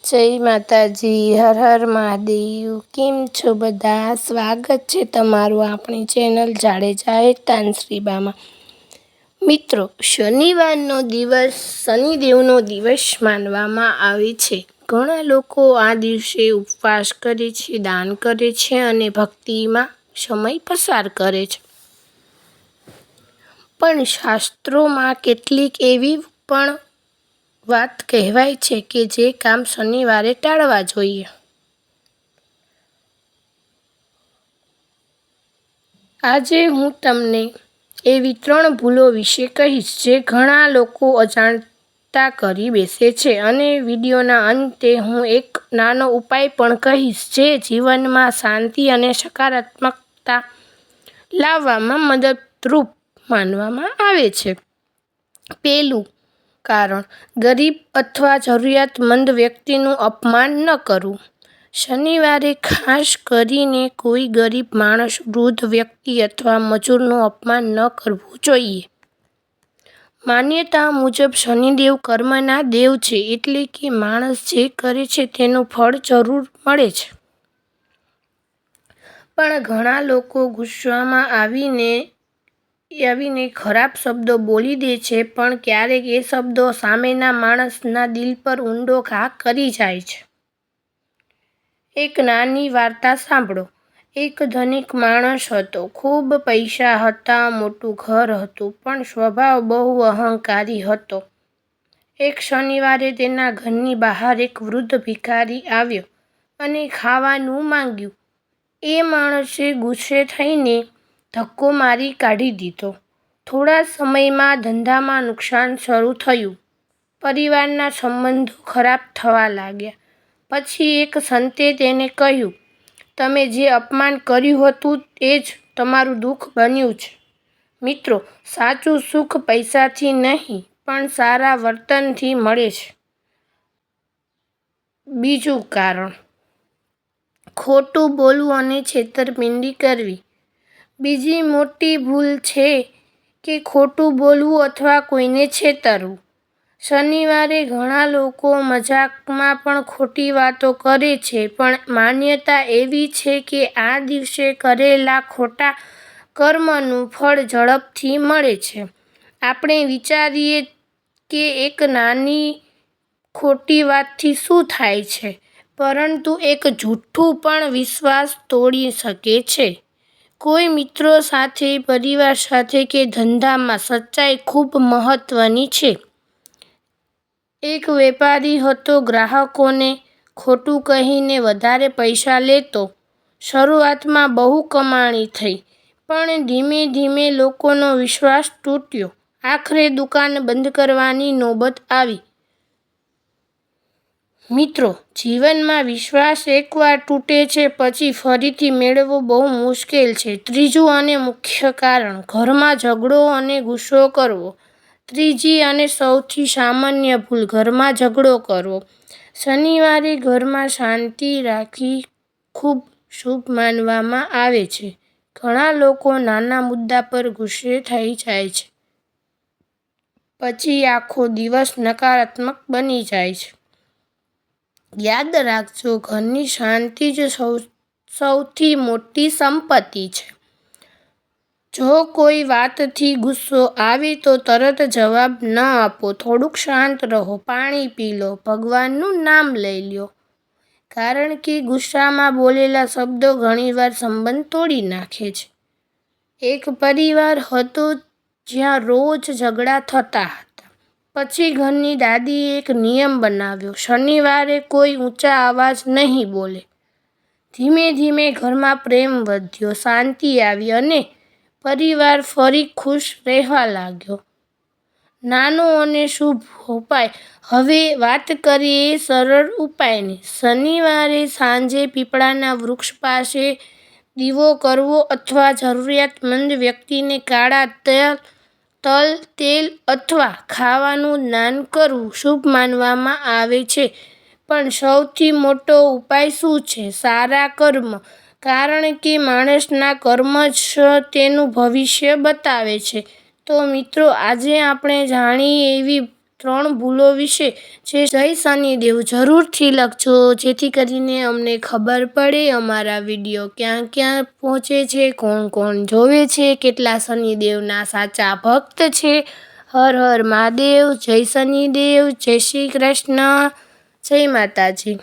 જય માતાજી, હર હર મહાદેવ। કેમ છો બધા? સ્વાગત છે તમારું આપણી ચેનલ જાડેજા હેતાનશ્રીબામાં। મિત્રો, શનિવારનો દિવસ શનિદેવનો દિવસ માનવામાં આવે છે। ઘણા લોકો આ દિવસે ઉપવાસ કરે છે, દાન કરે છે અને ભક્તિમાં સમય પસાર કરે છે। પણ શાસ્ત્રોમાં કેટલીક એવી પણ વાત કહેવાય છે કે જે કામ શનિવારે ટાળવા જોઈએ। આજે હું તમને એવી 3 ભૂલો વિશે કહીશ જે ઘણા લોકો અજાણતા કરી બેસે છે અને વિડીયોના અંતે હું એક નાનો ઉપાય પણ કહીશ જે જીવનમાં શાંતિ અને સકારાત્મકતા લાવવામાં મદદરૂપ માનવામાં આવે છે। પહેલું કારણ, ગરીબ અથવા જરૂરિયાતમંદ વ્યક્તિનું અપમાન ન કરવું। શનિવારે ખાસ કરીને કોઈ ગરીબ માણસ, વૃદ્ધ વ્યક્તિ અથવા મજૂરનું અપમાન ન કરવું જોઈએ। માન્યતા મુજબ શનિદેવ કર્મના દેવ છે, એટલે કે માણસ જે કરે છે તેનું ફળ જરૂર મળે છે। પણ ઘણા લોકો ગુસ્સામાં આવીને ખરાબ શબ્દો બોલી દે છે, પણ ક્યારેક એ શબ્દો સામેના માણસના દિલ પર ઊંડો ઘા કરી જાય છે। એક નાની વાર્તા સાંભળો। એક ધનિક માણસ હતો, ખૂબ પૈસા હતા, મોટું ઘર હતું, પણ સ્વભાવ બહુ અહંકારી હતો। એક શનિવારે તેના ઘરની બહાર એક વૃદ્ધ ભિખારી આવ્યો અને ખાવાનું માંગ્યું। એ માણસે ગુસ્સે થઈને ધક્કો મારી કાઢી દીધો। થોડા સમયમાં ધંધામાં નુકસાન શરૂ થયું, પરિવારના સંબંધો ખરાબ થવા લાગ્યા। પછી એક સંતે તેને કહ્યું, તમે જે અપમાન કર્યું હતું એ જ તમારું દુઃખ બન્યું છે। મિત્રો, સાચું સુખ પૈસાથી નહીં, પણ સારા વર્તનથી મળે છે। બીજું કારણ, ખોટું બોલવું અને છેતરપિંડી કરવી। બીજી મોટી ભૂલ છે કે ખોટું બોલવું અથવા કોઈને છેતરવું। શનિવારે ઘણા લોકો મજાકમાં પણ ખોટી વાતો કરે છે, પણ માન્યતા એવી છે કે આ દિવસે કરેલા ખોટા કર્મનું ફળ ઝડપથી મળે છે। આપણે વિચારીએ કે એક નાની ખોટી વાતથી શું થાય છે, પરંતુ એક જૂઠું પણ વિશ્વાસ તોડી શકે છે। કોઈ મિત્રો સાથે, પરિવાર સાથે કે ધંધામાં સચ્ચાઈ ખૂબ મહત્વની છે। એક વેપારી હતો, ગ્રાહકોને ખોટું કહીને વધારે પૈસા લેતો। શરૂઆતમાં બહુ કમાણી થઈ, પણ ધીમે ધીમે લોકોનો વિશ્વાસ તૂટ્યો। આખરે દુકાન બંધ કરવાની નોબત આવી। મિત્રો, જીવનમાં વિશ્વાસ એકવાર તૂટે છે પછી ફરીથી મેળવવો બહુ મુશ્કેલ છે। ત્રીજું અને મુખ્ય કારણ, ઘરમાં ઝઘડો અને ગુસ્સો કરવો। ત્રીજી અને સૌથી સામાન્ય ભૂલ, ઘરમાં ઝઘડો કરવો। શનિવારે ઘરમાં શાંતિ રાખવી ખૂબ શુભ માનવામાં આવે છે। ઘણા લોકો નાના મુદ્દા પર ગુસ્સે થઈ જાય છે, પછી આખો દિવસ નકારાત્મક બની જાય છે। યાદ રાખજો, ઘરની શાંતિ જ સૌથી મોટી સંપત્તિ છે। જો કોઈ વાતથી ગુસ્સો આવે તો તરત જવાબ ન આપો, થોડુંક શાંત રહો, પાણી પી લો, ભગવાનનું નામ લઈ લો, કારણ કે ગુસ્સામાં બોલેલા શબ્દો ઘણીવાર સંબંધ તોડી નાખે છે। એક પરિવાર હતો જ્યાં રોજ ઝઘડા થતા હતા। પછી ઘરની દાદીએ એક નિયમ બનાવ્યો, શનિવારે કોઈ ઊંચા અવાજ નહીં બોલે। ધીમે ધીમે ઘરમાં પ્રેમ વધ્યો, શાંતિ આવી અને પરિવાર ફરી ખુશ રહેવા લાગ્યો। નાનો અને શુભ ઉપાય, હવે વાત કરીએ સરળ ઉપાયની। શનિવારે સાંજે પીપળાના વૃક્ષ પાસે દીવો કરવો અથવા જરૂરિયાતમંદ વ્યક્તિને કાળા તલ, તેલ અથવા ખાવાનું દાન કરવું શુભ માનવામાં આવે છે। પણ સૌથી મોટો ઉપાય શું છે? સારા કર્મ, કારણ કે માણસના કર્મ જ તેનું ભવિષ્ય બતાવે છે। તો મિત્રો, આજે આપણે જાણી એવી 3 ભૂલો વિશે જય શનિદેવ જરૂરથી લખજો, જેથી કરીને અમને ખબર પડે અમારા વિડીયો ક્યાં ક્યાં પહોંચે છે, કોણ કોણ જોવે છે, કેટલા શનિદેવના સાચા ભક્ત છે. હર હર મહાદેવ, જય શનિદેવ, જય શ્રી કૃષ્ણ, જય માતાજી.